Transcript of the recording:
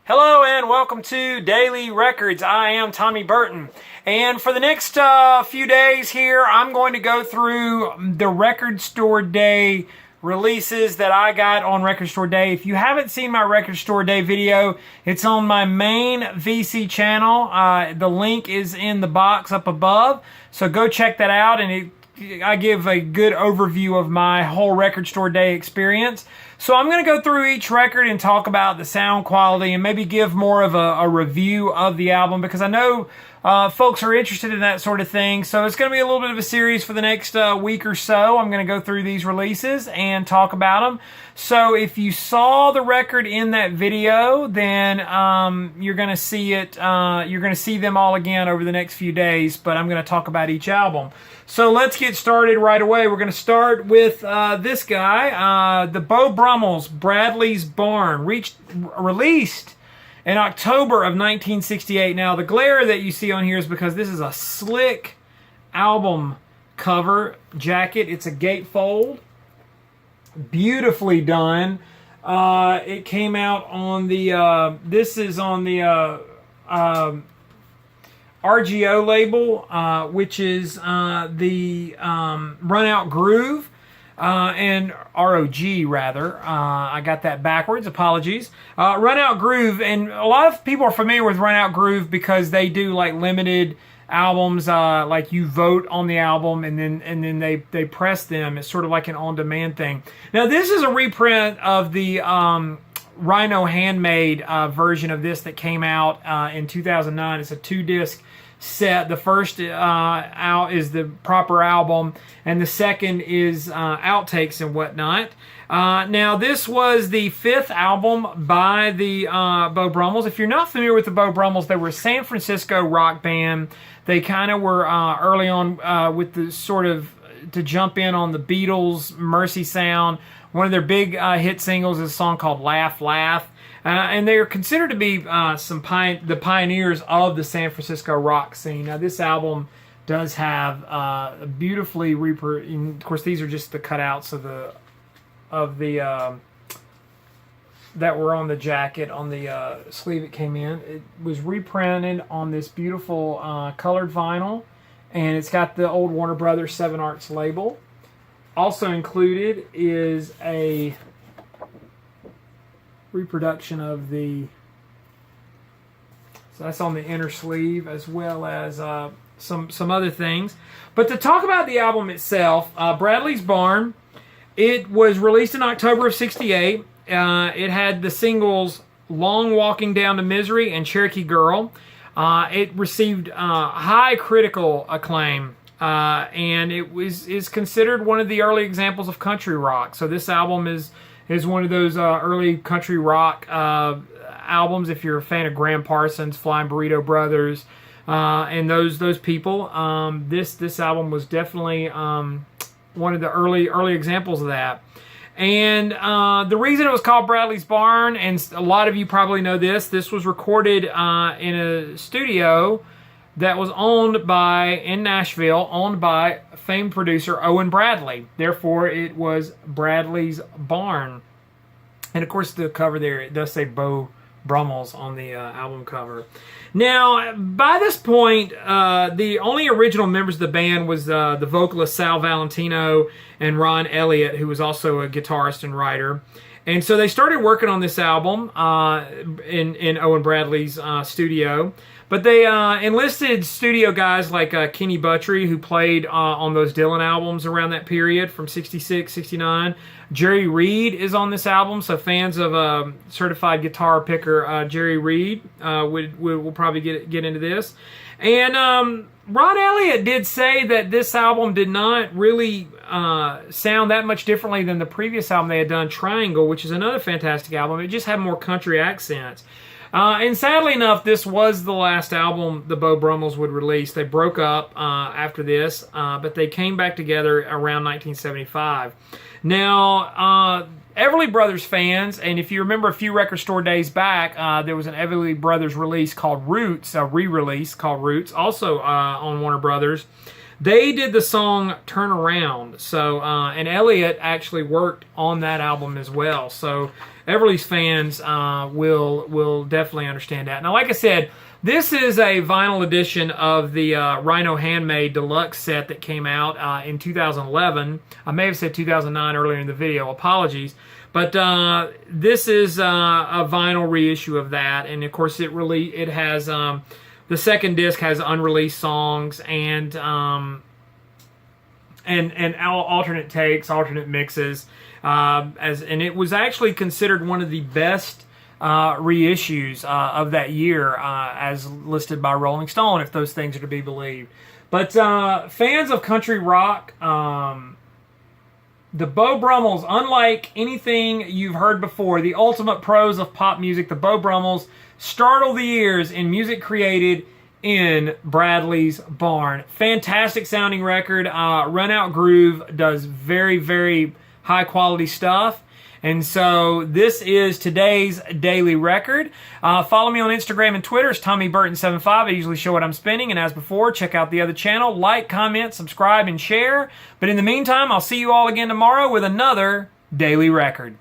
Hello and welcome to Daily Records. I am Tommy Burton. And for the next few days here, I'm going to go through the Record Store Day releases that I got on Record Store Day. If you haven't seen my Record Store Day video, it's on my main VC channel. The link is in the box up above. So go check that out, and I give a good overview of my whole Record Store Day experience. So I'm going to go through each record and talk about the sound quality and maybe give more of a review of the album, because I know folks are interested in that sort of thing. So it's going to be a little bit of a series for the next week or so. I'm going to go through these releases and talk about them. So if you saw the record in that video, then you're going to see it. You're going to see them all again over the next few days, but I'm going to talk about each album. So let's get started right away. We're going to start with this guy, the Beau Brummels, Bradley's Barn, released in October of 1968. Now, the glare that you see on here is because this is a slick album cover jacket. It's a gatefold, beautifully done. It came out on the, this is on the RGO label, which is the Run Out Groove, and ROG rather. I got that backwards, apologies. Run Out Groove, and a lot of people are familiar with Run Out Groove because they do like limited albums, like you vote on the album and then they press them. It's sort of like an on-demand thing. Now this is a reprint of the Rhino handmade version of this that came out in 2009. It's a 2-disc set. The first out is the proper album, and the second is outtakes and whatnot. Now this was the 5th album by the Beau Brummels. If you're not familiar with the Beau Brummels, they were a San Francisco rock band. They kind of were early on with the sort of to jump in on the Beatles' Mercy sound. One of their big hit singles is a song called Laugh Laugh. And they are considered to be the pioneers of the San Francisco rock scene. Now, this album does have a beautifully of course, these are just the cutouts of the that were on the jacket, on the sleeve it came in. It was reprinted on this beautiful colored vinyl, and it's got the old Warner Brothers 7 Arts label. Also included is a reproduction of so that's on the inner sleeve, as well as some other things. But to talk about the album itself, Bradley's Barn, it was released in October of '68. It had the singles Long Walking Down to Misery and Cherokee Girl. It received high critical acclaim, and it is considered one of the early examples of country rock. So this album is one of those early country rock albums. If you're a fan of Graham Parsons, Flying Burrito Brothers, and those people, this album was definitely one of the early examples of that. And the reason it was called Bradley's Barn, and a lot of you probably know this was recorded in a studio that was in Nashville, owned by famed producer Owen Bradley. Therefore, it was Bradley's Barn. And of course, the cover there, it does say Beau Brummels on the album cover. Now, by this point, the only original members of the band was the vocalist Sal Valentino and Ron Elliott, who was also a guitarist and writer. And so they started working on this album in Owen Bradley's studio. But they enlisted studio guys like Kenny Buttrey, who played on those Dylan albums around that period from 66, 69. Jerry Reed is on this album, so fans of certified guitar picker Jerry Reed will probably get into this. And Ron Elliott did say that this album did not really sound that much differently than the previous album they had done, Triangle, which is another fantastic album. It just had more country accents. And sadly enough, this was the last album the Beau Brummels would release. They broke up after this, but they came back together around 1975. Now, Everly Brothers fans, and if you remember a few Record Store days back, there was an Everly Brothers release called Roots, a re-release called Roots, also on Warner Brothers. They did the song "Turn Around," so and Elliott actually worked on that album as well. So Everly's fans will definitely understand that. Now, like I said, this is a vinyl edition of the Rhino Handmade Deluxe set that came out in 2011. I may have said 2009 earlier in the video. Apologies. But this is a vinyl reissue of that, and of course it has the second disc has unreleased songs and alternate takes, alternate mixes, and it was actually considered one of the best reissues of that year, as listed by Rolling Stone, if those things are to be believed. But fans of country rock, the Beau Brummels, unlike anything you've heard before, the ultimate pros of pop music, the Beau Brummels startle the ears in music created in Bradley's barn. Fantastic sounding record. Run Out Groove does very, very high quality stuff. And so this is today's daily record. Follow me on Instagram and Twitter. It's TommyBurton75. I usually show what I'm spinning. And as before, check out the other channel. Like, comment, subscribe, and share. But in the meantime, I'll see you all again tomorrow with another daily record.